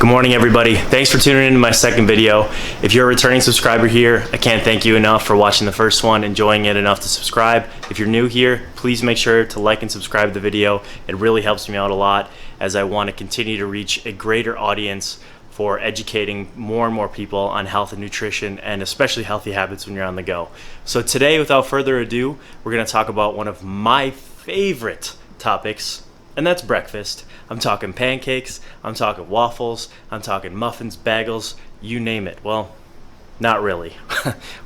Good morning, everybody. Thanks for tuning into my second video. If you're a returning subscriber here, I can't thank you enough for watching the first one, enjoying it enough to subscribe. If you're new here, please make sure to like and subscribe to the video. It really helps me out a lot as I want to continue to reach a greater audience for educating more and more people on health and nutrition, and especially healthy habits when you're on the go. So today, without further ado, we're going to talk about one of my favorite topics, and that's breakfast. I'm talking pancakes, I'm talking waffles, I'm talking muffins, bagels, you name it. Well, not really.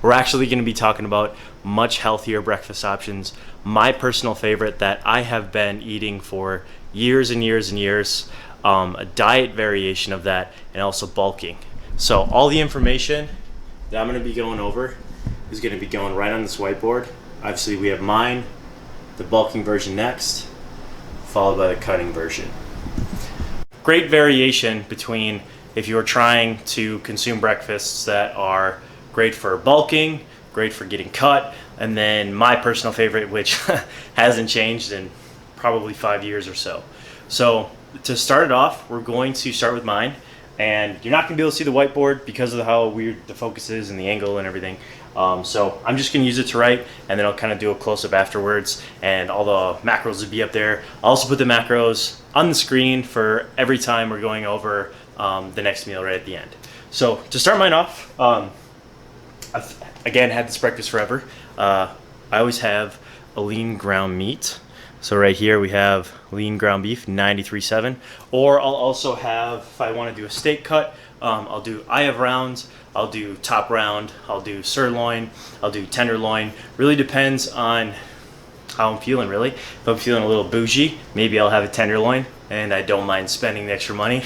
We're actually going to be talking about much healthier breakfast options. My personal favorite that I have been eating for years and years and years, a diet variation of that, and also bulking. So all the information that I'm going to be going over is going to be going right on this whiteboard. Obviously we have mine, the bulking version next, followed by the cutting version. Great variation between if you're trying to consume breakfasts that are great for bulking, great for getting cut, and then my personal favorite, which hasn't changed in probably 5 years or so. So to start it off, we're going to start with mine, and you're not going to be able to see the whiteboard because of how weird the focus is and the angle and everything. So I'm just going to use it to write, and then I'll kind of do a close-up afterwards, and all the macros will be up there. I'll also put the macros on the screen for every time we're going over the next meal right at the end. So to start mine off, I've again had this breakfast forever. I always have a lean ground meat. So right here we have lean ground beef, 93.7. Or I'll also have, if I want to do a steak cut, I have rounds, I'll do top round, I'll do sirloin, I'll do tenderloin. Really depends on how I'm feeling, really. If I'm feeling a little bougie, maybe I'll have a tenderloin, and I don't mind spending the extra money,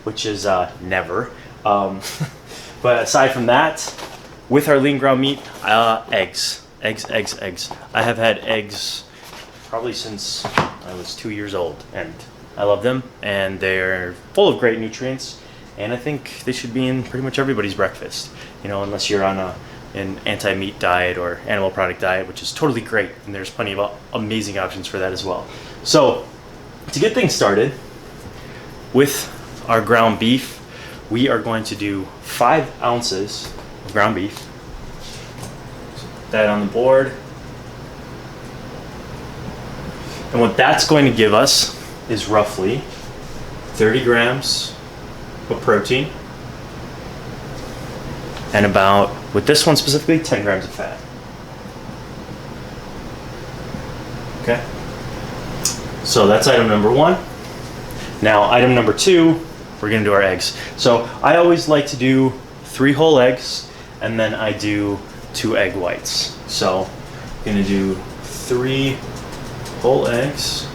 which is never. But aside from that, with our lean ground meat, eggs. I have had eggs probably since I was 2 years old, and I love them, and they're full of great nutrients, and I think they should be in pretty much everybody's breakfast, you know, unless you're on an anti-meat diet or animal product diet, which is totally great, and there's plenty of amazing options for that as well. So to get things started with our ground beef, we are going to do 5 ounces of ground beef. So put that on the board. And what that's going to give us is roughly 30 grams of protein and about, with this one specifically, 10 grams of fat. Okay? So that's item number 1. Now, item number 2, we're going to do our eggs. So I always like to do 3 whole eggs, and then I do 2 egg whites. So I'm going to do 3 whole eggs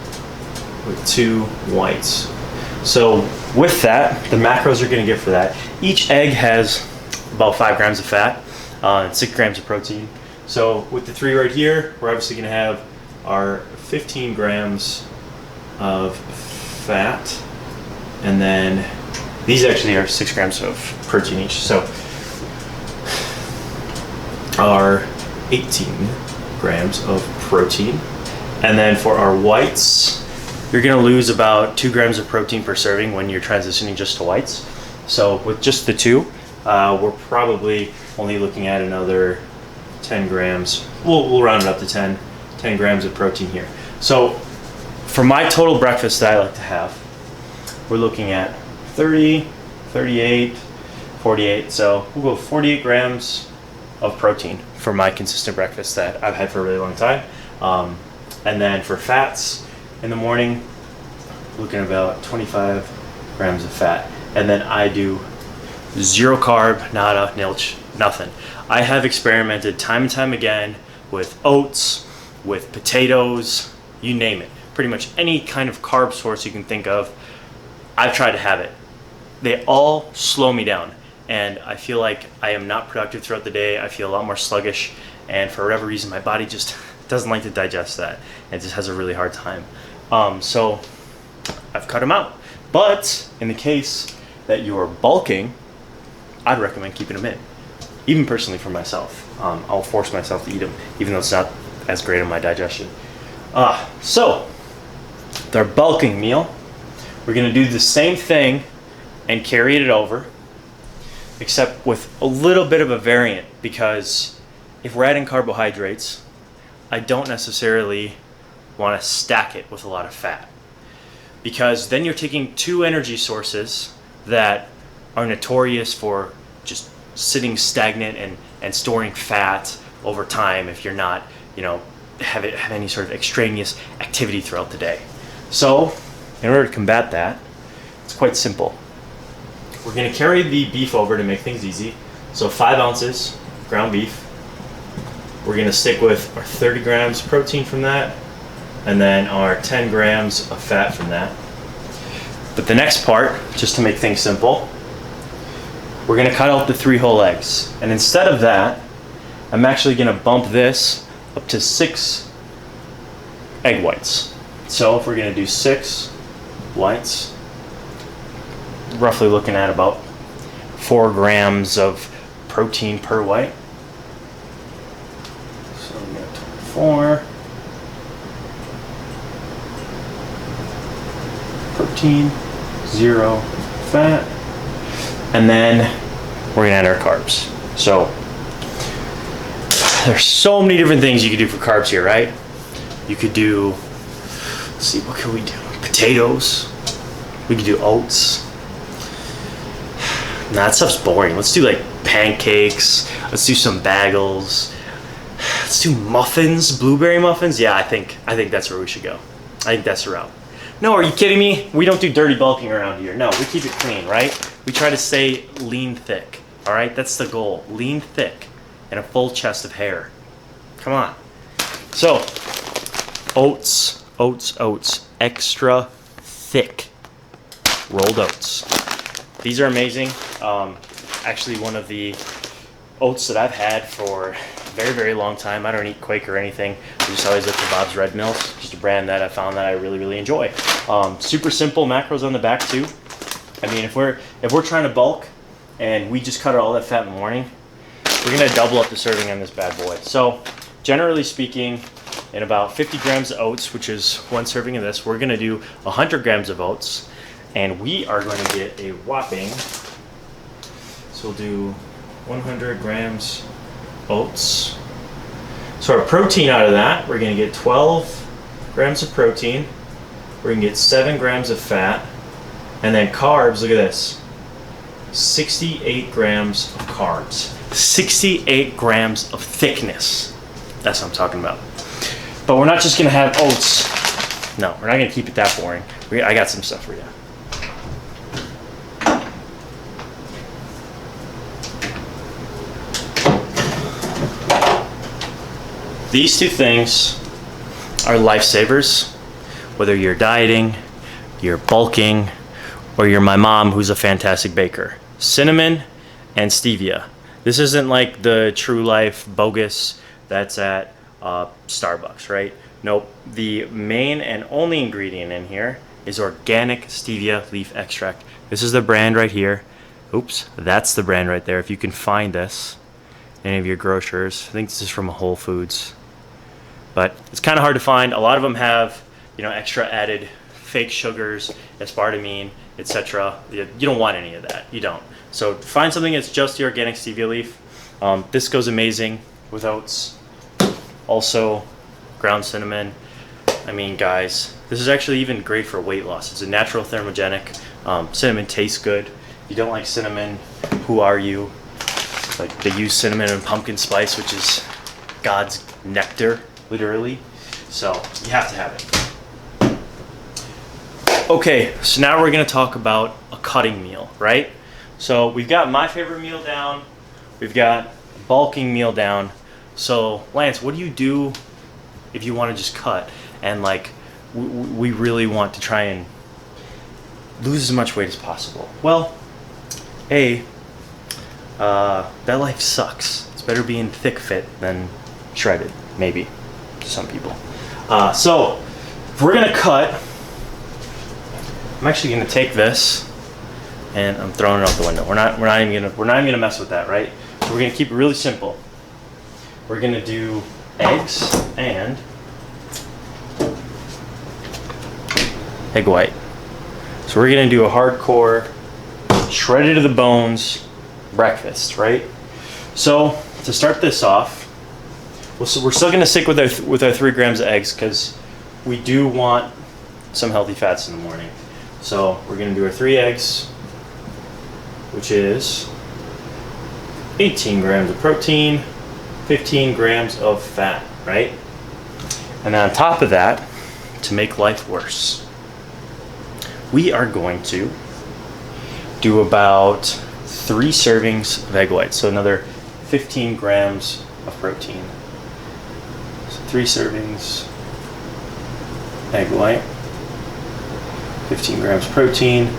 with 2 whites. So with that, the macros are going to get for that. Each egg has about 5 grams of fat and 6 grams of protein. So with the 3 right here, we're obviously going to have our 15 grams of fat, and then these actually are 6 grams of protein each. So our 18 grams of protein. And then for our whites, you're going to lose about 2 grams of protein per serving when you're transitioning just to whites. So with just the 2, we're probably only looking at another 10 grams. We'll round it up to 10 grams of protein here. So for my total breakfast that I like to have, we're looking at 30, 38, 48. So we'll go 48 grams of protein for my consistent breakfast that I've had for a really long time. And then for fats in the morning, looking at about 25 grams of fat. And then I do 0 carb, nada, nilch, nothing. I have experimented time and time again with oats, with potatoes, you name it. Pretty much any kind of carb source you can think of, I've tried to have it. They all slow me down, and I feel like I am not productive throughout the day. I feel a lot more sluggish, and for whatever reason, my body just doesn't like to digest that, and just has a really hard time. So I've cut them out. But in the case that you're bulking, I'd recommend keeping them in. Even personally for myself, I'll force myself to eat them, even though it's not as great on my digestion. So with our bulking meal, we're going to do the same thing and carried it over, except with a little bit of a variant, because if we're adding carbohydrates, I don't necessarily want to stack it with a lot of fat, because then you're taking two energy sources that are notorious for just sitting stagnant and storing fat over time if you're not, have any sort of extraneous activity throughout the day. So in order to combat that, it's quite simple. We're going to carry the beef over to make things easy. So 5 ounces ground beef. We're going to stick with our 30 grams protein from that, and then our 10 grams of fat from that. But the next part, just to make things simple, we're going to cut out the 3 whole eggs. And instead of that, I'm actually going to bump this up to 6 egg whites. So if we're going to do 6 whites, roughly looking at about 4 grams of protein per white. So I'm going to 24. Protein, 0 fat. And then we're going to add our carbs. So there's so many different things you could do for carbs here, right? You could do, let's see, what could we do? Potatoes. We could do oats. Nah, that stuff's boring. Let's do like pancakes. Let's do some bagels. Let's do muffins, blueberry muffins. Yeah, I think that's where we should go. I think that's the route. No, are you kidding me? We don't do dirty bulking around here. No, we keep it clean, right? We try to stay lean thick, all right? That's the goal, lean thick and a full chest of hair. Come on. So, oats, extra thick rolled oats. These are amazing. Actually, one of the oats that I've had for a very, very long time. I don't eat Quaker or anything. I just always look for Bob's Red Mills, just a brand that I found that I really, really enjoy. Super simple macros on the back too. I mean, if we're trying to bulk and we just cut out all that fat in the morning, we're gonna double up the serving on this bad boy. So, generally speaking, in about 50 grams of oats, which is 1 serving of this, we're gonna do 100 grams of oats, and we are going to get a whopping. So we'll do 100 grams oats. So our protein out of that, we're going to get 12 grams of protein. We're going to get 7 grams of fat. And then carbs, look at this. 68 grams of carbs. 68 grams of thickness. That's what I'm talking about. But we're not just going to have oats. No, we're not going to keep it that boring. I got some stuff for you. These 2 things are lifesavers, whether you're dieting, you're bulking, or you're my mom who's a fantastic baker. Cinnamon and stevia. This isn't like the True Life bogus that's at Starbucks, right? Nope. The main and only ingredient in here is organic stevia leaf extract. This is the brand right here. Oops, that's the brand right there. If you can find this in any of your grocers. I think this is from Whole Foods. But it's kind of hard to find. A lot of them have, extra added fake sugars, aspartame, etc. You don't want any of that. You don't. So find something that's just the organic stevia leaf. This goes amazing with oats. Also, ground cinnamon. I mean, guys, this is actually even great for weight loss. It's a natural thermogenic. Cinnamon tastes good. If you don't like cinnamon, who are you? Like, they use cinnamon and pumpkin spice, which is God's nectar, literally. So you have to have it. Okay, so now we're going to talk about a cutting meal, right? So we've got my favorite meal down. We've got a bulking meal down. So Lance, what do you do if you want to just cut and like we really want to try and lose as much weight as possible? Well, that life sucks. It's better being thick fit than shredded, maybe, to some people. So if we're gonna cut, I'm actually gonna take this and I'm throwing it out the window. We're not even gonna mess with that, right? So we're gonna keep it really simple. We're gonna do eggs and egg white. So we're gonna do a hardcore shredded to the bones breakfast, right? So to start this off, we're still going to stick with our 3 grams of eggs because we do want some healthy fats in the morning. So we're going to do our 3 eggs, which is 18 grams of protein, 15 grams of fat, right? And then on top of that, to make life worse, we are going to do about 3 servings of egg whites, so another 15 grams of protein. So 3 servings egg white, 15 grams protein,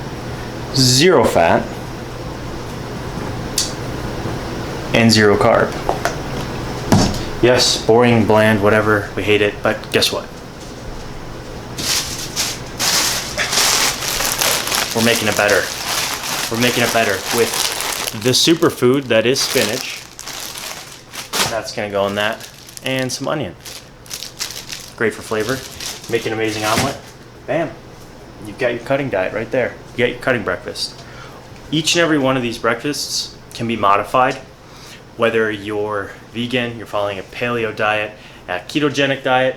0 fat, and 0 carb. Yes, boring, bland, whatever, we hate it, but guess what? We're making it better. We're making it better with the superfood that is spinach. That's gonna go in that, and some onion. Great for flavor. Make an amazing omelet. Bam. You've got your cutting diet right there. You got your cutting breakfast. Each and every one of these breakfasts can be modified. Whether you're vegan, you're following a paleo diet, a ketogenic diet,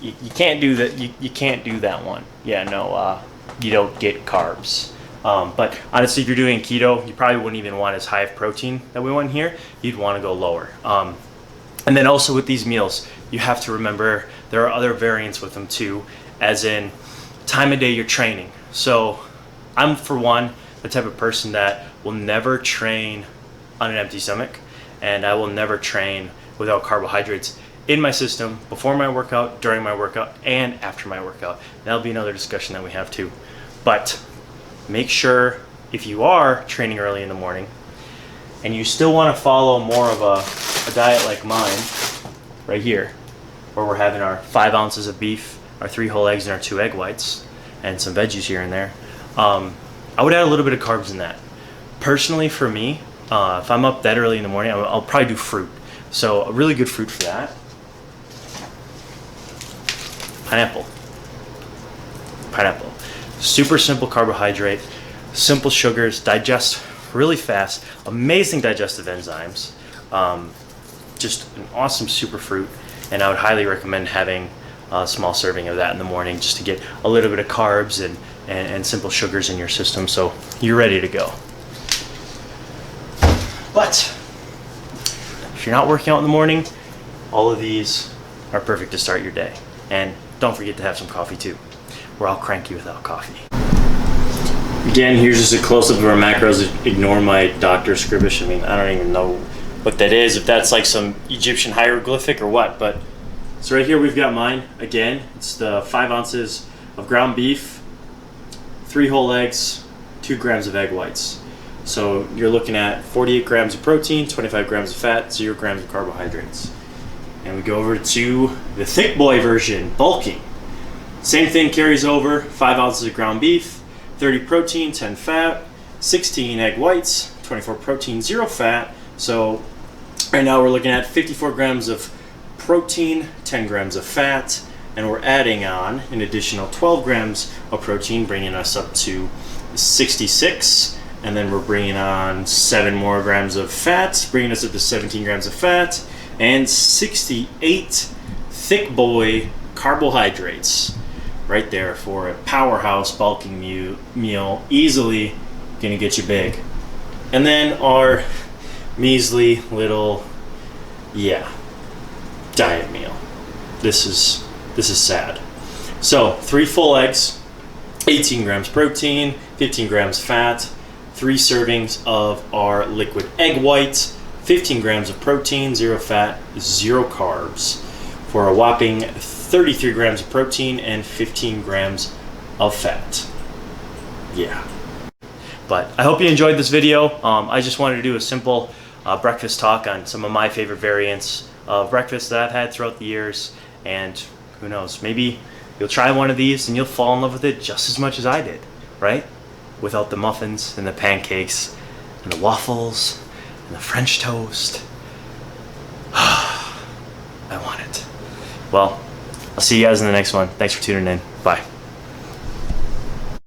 you can't do that. You can't do that one. Yeah, no, you don't get carbs. But honestly, if you're doing keto, you probably wouldn't even want as high of protein that we want here. You'd want to go lower. And then also with these meals, you have to remember there are other variants with them too, as in time of day you're training. So I'm, for one, the type of person that will never train on an empty stomach, and I will never train without carbohydrates in my system before my workout, during my workout, and after my workout. That'll be another discussion that we have too. But make sure, if you are training early in the morning and you still want to follow more of a diet like mine right here, where we're having our 5 ounces of beef, our 3 whole eggs, and our 2 egg whites, and some veggies here and there, I would add a little bit of carbs in that. Personally, for me, if I'm up that early in the morning, I'll probably do fruit. So a really good fruit for that. Pineapple. Super simple carbohydrate, simple sugars, digest really fast, amazing digestive enzymes, just an awesome superfruit, and I would highly recommend having a small serving of that in the morning just to get a little bit of carbs and simple sugars in your system so you're ready to go. But if you're not working out in the morning, all of these are perfect to start your day. And don't forget to have some coffee too. We're all cranky without coffee. Again, here's just a close-up of our macros. Ignore my doctor scribbish. I mean, I don't even know what that is, if that's like some Egyptian hieroglyphic or what. But so right here we've got mine. Again, it's the 5 ounces of ground beef, 3 whole eggs, 2 grams of egg whites. So you're looking at 48 grams of protein, 25 grams of fat, 0 grams of carbohydrates. And we go over to the thick boy version, bulking. Same thing carries over, 5 ounces of ground beef, 30 protein, 10 fat, 16 egg whites, 24 protein, 0 fat. So right now we're looking at 54 grams of protein, 10 grams of fat, and we're adding on an additional 12 grams of protein, bringing us up to 66. And then we're bringing on 7 more grams of fat, bringing us up to 17 grams of fat, and 68 thick boy carbohydrates right there for a powerhouse bulking meal, easily gonna get you big. And then our measly little, diet meal. This is sad. So 3 full eggs, 18 grams protein, 15 grams fat, 3 servings of our liquid egg whites, 15 grams of protein, 0 fat, 0 carbs, for a whopping 33 grams of protein and 15 grams of fat. Yeah. But I hope you enjoyed this video. I just wanted to do a simple breakfast talk on some of my favorite variants of breakfast that I've had throughout the years. And who knows, maybe you'll try one of these and you'll fall in love with it just as much as I did, right? Without the muffins and the pancakes and the waffles and the French toast. I want it. Well, I'll see you guys in the next one. Thanks for tuning in. Bye.